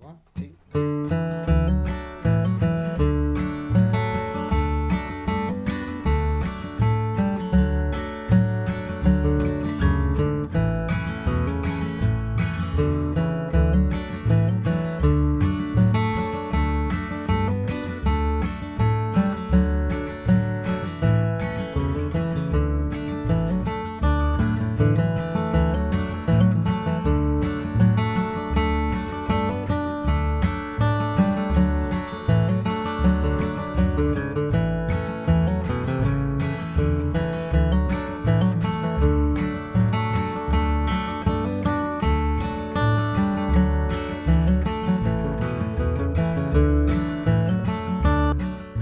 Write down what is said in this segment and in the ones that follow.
One, two.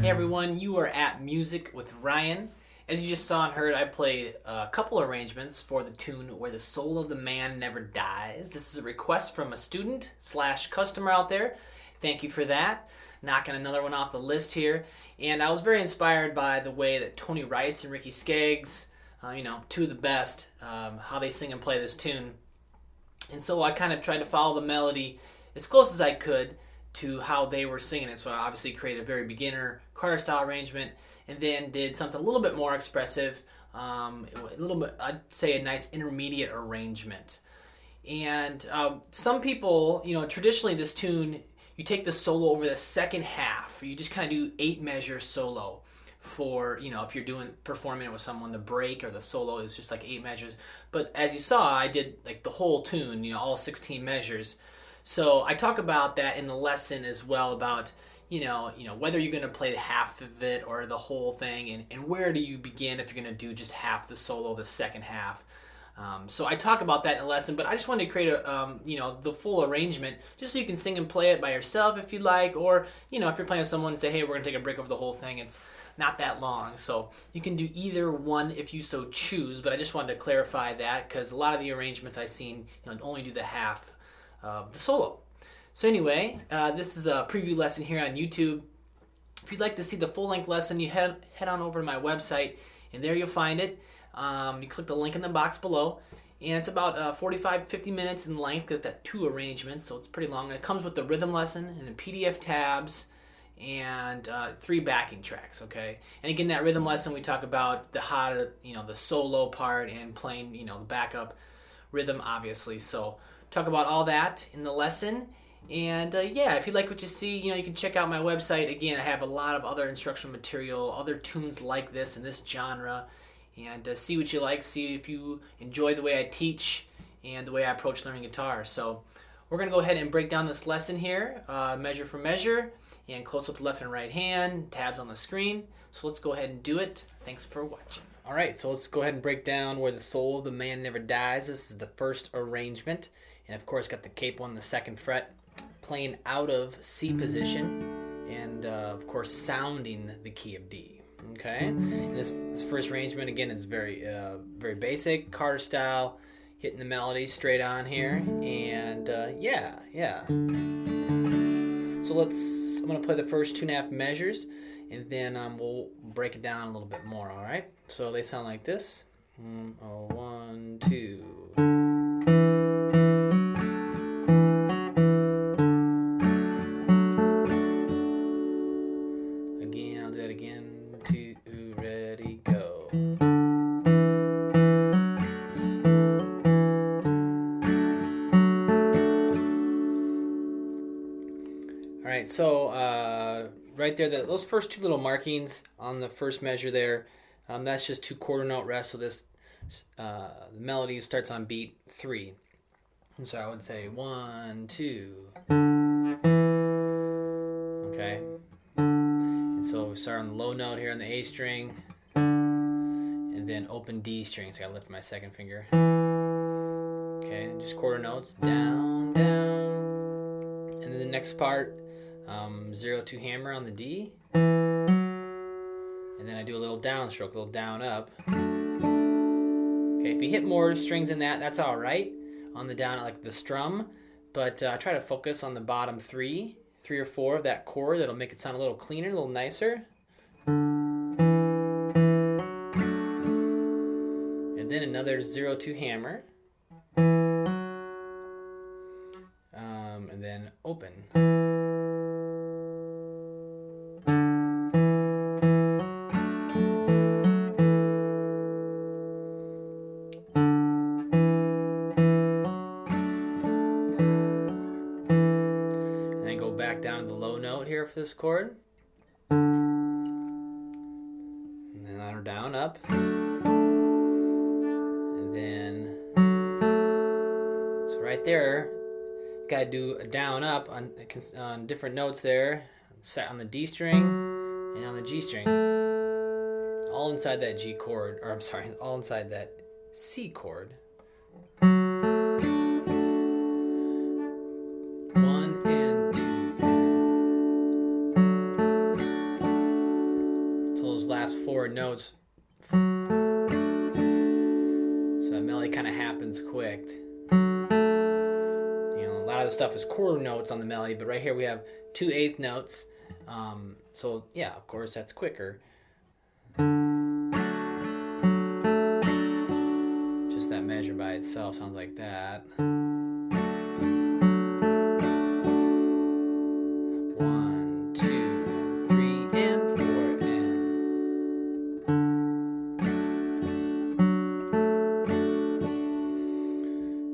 Hey everyone, you are at Music with Ryan. As you just saw and heard, I played a couple arrangements for the tune Where the Soul of the Man Never Dies. This is a request from a student slash customer out there. Thank you for that. Knocking another one off the list here. And I was very inspired by the way that Tony Rice and Ricky Skaggs, two of the best, how they sing and play this tune. And so I kind of tried to follow the melody as close as I could to how they were singing it. So I obviously created a very beginner Carter style arrangement, and then did something a little bit more expressive, a little bit, I'd say a nice intermediate arrangement. And some people, traditionally this tune, you take the solo over the second half. You just kind of do 8 measure solo for, if you're performing it with someone, the break or the solo is just like 8 measures. But as you saw, I did like the whole tune, all 16 measures. So I talk about that in the lesson as well, about whether you're going to play half of it or the whole thing, and where do you begin if you're going to do just half the solo, the second half. So I talk about that in the lesson, but I just wanted to create the full arrangement just so you can sing and play it by yourself if you like, or if you're playing with someone and say, hey, we're going to take a break over the whole thing. It's not that long, so you can do either one if you so choose. But I just wanted to clarify that because a lot of the arrangements I've seen only do the half of the solo. So anyway, this is a preview lesson here on YouTube. If you'd like to see the full-length lesson, you head on over to my website, and there you'll find it. You click the link in the box below, and it's about 45-50 minutes in length with that 2 arrangements, so it's pretty long. It comes with the rhythm lesson and the PDF tabs and 3 backing tracks, okay? And again, that rhythm lesson, we talk about the solo part and playing, the backup rhythm, obviously. So talk about all that in the lesson. And if you like what you see, you can check out my website. Again, I have a lot of other instructional material, other tunes like this in this genre, and see what you like, see if you enjoy the way I teach and the way I approach learning guitar. So we're going to go ahead and break down this lesson here, measure for measure, and close up the left and right hand, tabs on the screen. So let's go ahead and do it. Thanks for watching. All right, so let's go ahead and break down Where the Soul of the Man Never Dies. This is the first arrangement, and of course got the capo on the 2nd fret, playing out of C position, and of course sounding the key of D. Okay, and this first arrangement again is very basic Carter style, hitting the melody straight on here, and So I'm gonna play the first 2.5 measures, and then we'll break it down a little bit more. All right, so they sound like this. 1, 2. Alright, so right there, those first 2 little markings on the first measure there, that's just 2 quarter note rests, so this the melody starts on beat 3. And so I would say 1, 2. Okay. And so we start on the low note here on the A string, and then open D string, so I lift my 2nd finger. Okay, just quarter notes, down, down. And then the next part, 0-2 hammer on the D, and then I do a little downstroke, a little down up. Okay, if you hit more strings than that, that's all right on the down, like the strum, but I try to focus on the bottom 3 or 4 of that chord. That'll make it sound a little cleaner, a little nicer. And then another 0-2 hammer, and then open. And then go back down to the low note here for this chord. And then on or down, up. And then, so right there, got to do a down up on different notes there, set on the D string and on the G string, all inside that G chord, or I'm sorry, all inside that C chord. 1 and 2. So those last 4 notes, so that melody kind of happens quick. A lot of the stuff is quarter notes on the melody, but right here we have 2 1/8 notes. So yeah, of course that's quicker. Just that measure by itself sounds like that. 1, 2, 3, and 4, and.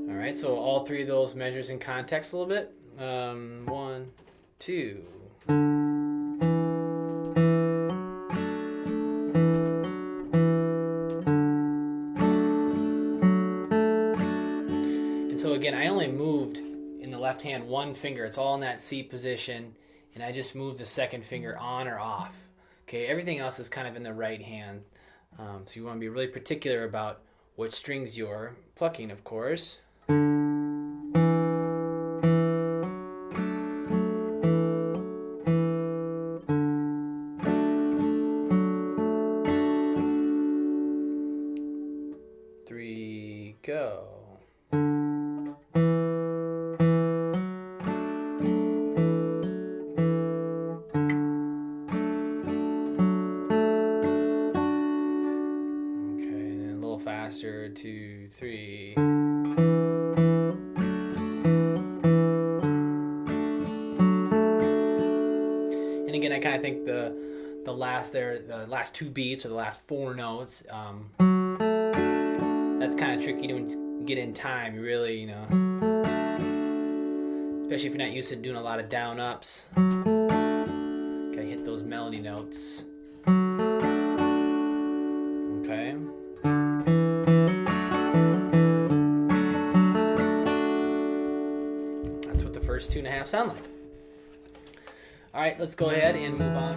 All right, so all 3 of those measures in context a little bit. 1, 2. And so again, I only moved in the left hand 1 finger. It's all in that C position, and I just moved the second finger on or off. Okay, everything else is kind of in the right hand. So you want to be really particular about what strings you're plucking, of course. Go. Okay, and then a little faster, 2, 3. And again, I kind of think the last 2 beats or the last 4 notes, that's kind of tricky to get in time. You really, especially if you're not used to doing a lot of down ups, gotta hit those melody notes. Okay. That's what the first 2 1/2 sound like. All right, let's go ahead and move on.